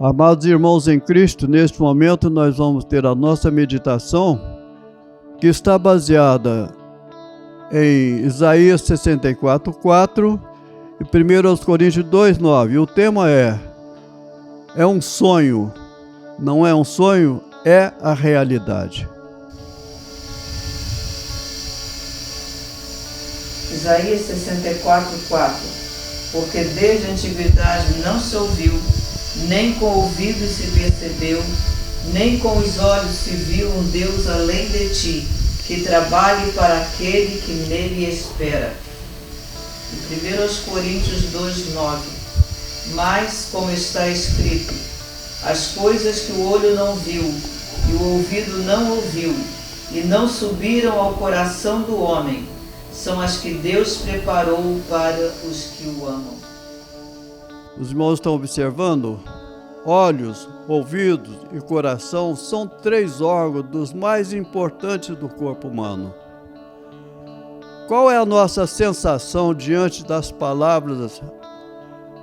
Amados irmãos em Cristo, neste momento nós vamos ter a nossa meditação, que está baseada em Isaías 64:4 e 1 Coríntios 2:9. O tema é um sonho, não é um sonho, é a realidade. Isaías 64:4. Porque desde a antiguidade não se ouviu, nem com ouvidos se percebeu, nem com os olhos se viu um Deus além de ti, que trabalhe para aquele que nele espera. E 1 Coríntios 2:9. Mas, como está escrito, as coisas que o olho não viu, e o ouvido não ouviu, e não subiram ao coração do homem, são as que Deus preparou para os que o amam. Os irmãos estão observando? Olhos, ouvidos e coração são 3 órgãos dos mais importantes do corpo humano. Qual é a nossa sensação diante das palavras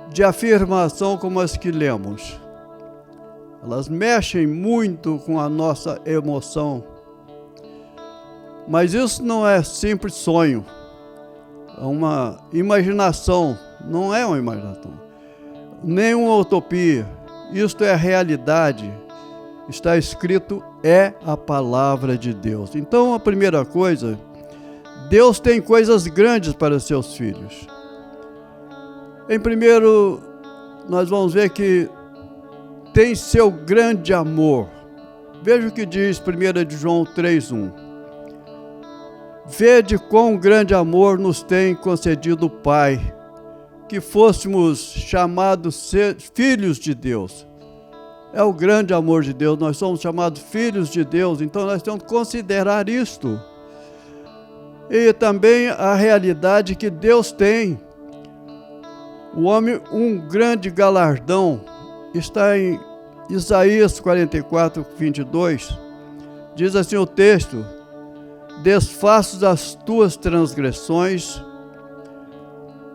de afirmação como as que lemos? Elas mexem muito com a nossa emoção. Mas isso não é simples sonho, é uma imaginação, não é uma imaginação, nem uma utopia. Isto é a realidade, está escrito, é a palavra de Deus. Então, a primeira coisa, Deus tem coisas grandes para seus filhos. Em primeiro, nós vamos ver que tem seu grande amor. Veja o que diz 1 de João 3:1. Vede quão grande amor nos tem concedido o Pai, que fôssemos chamados filhos de Deus. É o grande amor de Deus, nós somos chamados filhos de Deus, então nós temos que considerar isto. E também a realidade que Deus tem. O homem, um grande galardão, está em Isaías 44:22. Diz assim o texto: desfaço as tuas transgressões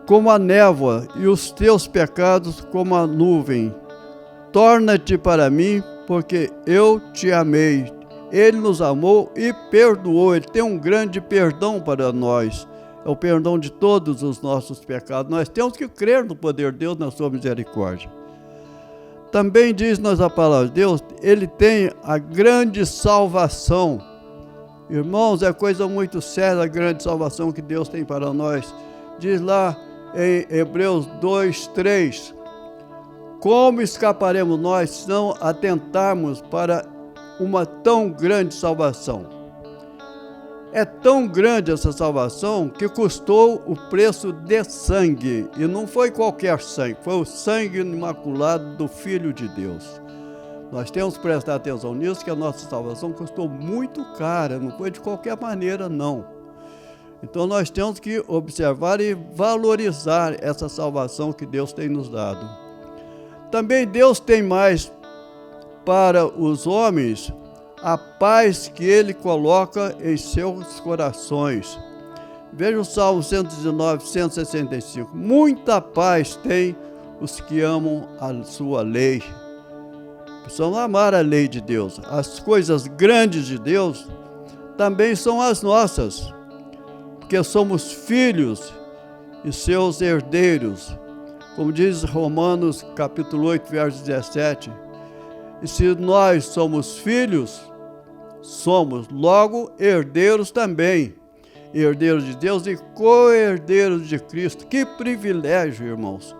como a névoa e os teus pecados como a nuvem. Torna-te para mim, porque eu te amei. Ele nos amou e perdoou. Ele tem um grande perdão para nós. É o perdão de todos os nossos pecados. Nós temos que crer no poder de Deus, na sua misericórdia. Também diz-nos a palavra de Deus, Ele tem a grande salvação. Irmãos, é coisa muito séria a grande salvação que Deus tem para nós. Diz lá em Hebreus 2:3, como escaparemos nós se não atentarmos para uma tão grande salvação? É tão grande essa salvação que custou o preço de sangue. E não foi qualquer sangue, foi o sangue imaculado do Filho de Deus. Nós temos que prestar atenção nisso, que a nossa salvação custou muito cara, não foi de qualquer maneira, não. Então nós temos que observar e valorizar essa salvação que Deus tem nos dado. Também Deus tem mais para os homens a paz que Ele coloca em seus corações. Veja o Salmo 119, 165. Muita paz tem os que amam a sua lei. Precisamos amar a lei de Deus. As coisas grandes de Deus também são as nossas, porque somos filhos e seus herdeiros. Como diz Romanos capítulo 8, verso 17. E se nós somos filhos, somos logo herdeiros também. Herdeiros de Deus e co-herdeiros de Cristo. Que privilégio, irmãos!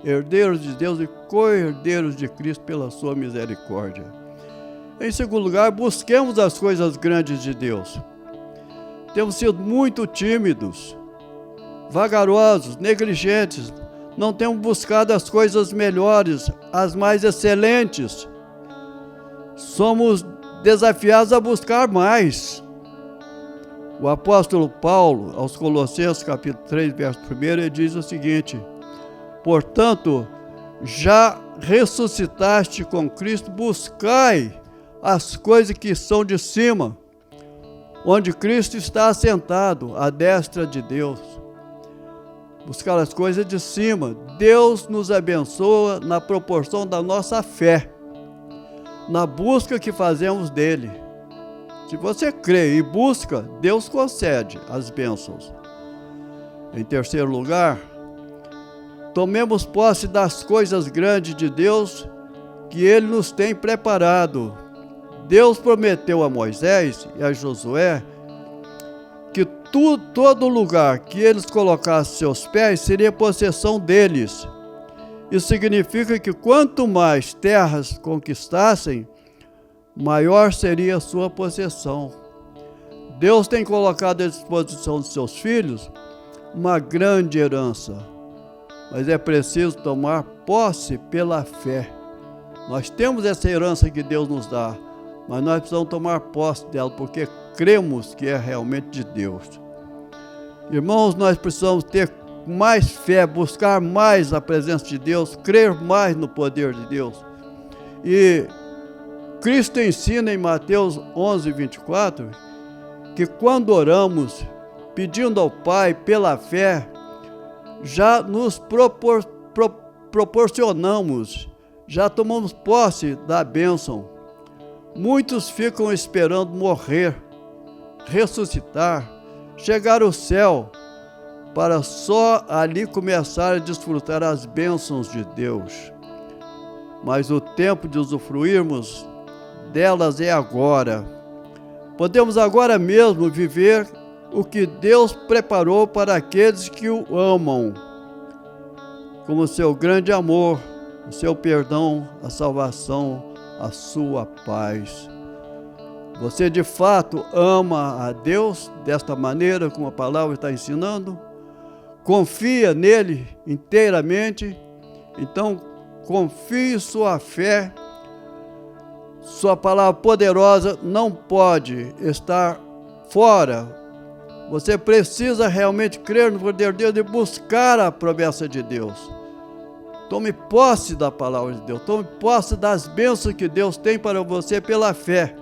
Herdeiros de Deus e co-herdeiros de Cristo pela sua misericórdia. Em segundo lugar, busquemos as coisas grandes de Deus. Temos sido muito tímidos, vagarosos, negligentes. Não temos buscado as coisas melhores, as mais excelentes. Somos desafiados a buscar mais. O apóstolo Paulo, aos Colossenses capítulo 3, verso 1, ele diz o seguinte: portanto, já ressuscitaste com Cristo, buscai as coisas que são de cima, onde Cristo está assentado, à destra de Deus. Buscar as coisas de cima. Deus nos abençoa na proporção da nossa fé. na busca que fazemos dele. Se você crê e busca, Deus concede as bênçãos. Em terceiro lugar, tomemos posse das coisas grandes de Deus que Ele nos tem preparado. Deus prometeu a Moisés e a Josué que todo lugar que eles colocassem seus pés seria possessão deles. Isso significa que quanto mais terras conquistassem, maior seria a sua possessão. Deus tem colocado à disposição de seus filhos uma grande herança, mas é preciso tomar posse pela fé. Nós temos essa herança que Deus nos dá, mas nós precisamos tomar posse dela, porque cremos que é realmente de Deus. Irmãos, nós precisamos ter mais fé, buscar mais a presença de Deus, crer mais no poder de Deus. E Cristo ensina em Mateus 11:24, que quando oramos, pedindo ao Pai pela fé, já nos proporcionamos, já tomamos posse da bênção. Muitos ficam esperando morrer, ressuscitar, chegar ao céu, para só ali começar a desfrutar as bênçãos de Deus. Mas o tempo de usufruirmos delas é agora. Podemos agora mesmo viver o que Deus preparou para aqueles que o amam, como o seu grande amor, o seu perdão, a salvação, a sua paz. Você de fato ama a Deus desta maneira, como a palavra está ensinando? Confia nele inteiramente? Então confie sua fé. Sua palavra poderosa não pode estar fora. Você precisa realmente crer no poder de Deus e buscar a promessa de Deus. Tome posse da palavra de Deus. Tome posse das bênçãos que Deus tem para você pela fé.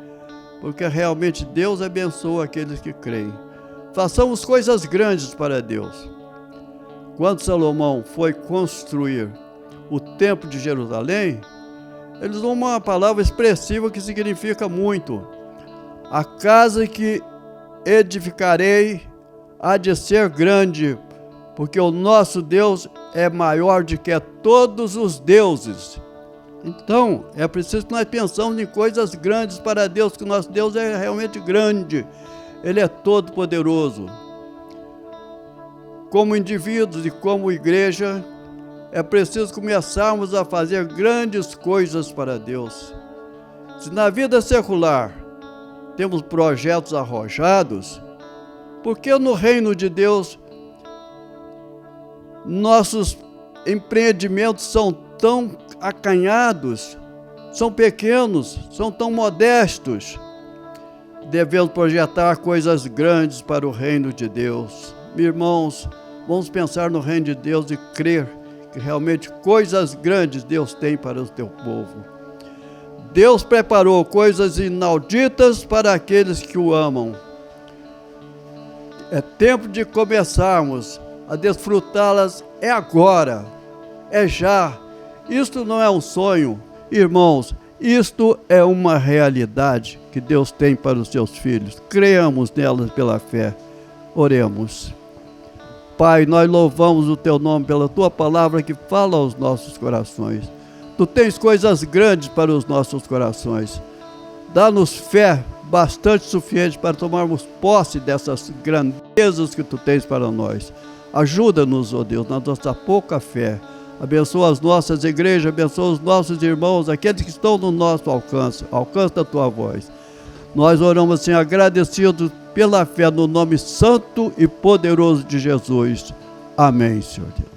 Porque realmente Deus abençoa aqueles que creem. Façamos coisas grandes para Deus. Quando Salomão foi construir o templo de Jerusalém, eles usam uma palavra expressiva que significa muito. A casa que edificarei há de ser grande, porque o nosso Deus é maior do que todos os deuses. Então, é preciso que nós pensamos em coisas grandes para Deus, que o nosso Deus é realmente grande. Ele é todo poderoso. Como indivíduos e como igreja, é preciso começarmos a fazer grandes coisas para Deus. Se na vida secular temos projetos arrojados, por que no reino de Deus nossos empreendimentos são tão acanhados, são pequenos, são tão modestos? Devemos projetar coisas grandes para o reino de Deus. Irmãos, vamos pensar no reino de Deus e crer que realmente coisas grandes Deus tem para o teu povo. Deus preparou coisas inauditas para aqueles que o amam. É tempo de começarmos a desfrutá-las. É agora, é já. Isto não é um sonho, irmãos, isto é uma realidade que Deus tem para os seus filhos. Creamos nelas pela fé. Oremos. Pai, nós louvamos o Teu nome pela Tua palavra que fala aos nossos corações. Tu tens coisas grandes para os nossos corações. Dá-nos fé bastante suficiente para tomarmos posse dessas grandezas que Tu tens para nós. Ajuda-nos, ó Deus, na nossa pouca fé. Abençoa as nossas igrejas, abençoa os nossos irmãos, aqueles que estão no nosso alcance. Alcança a Tua voz. Nós oramos assim, agradecidos pela fé no nome santo e poderoso de Jesus. Amém, Senhor Deus.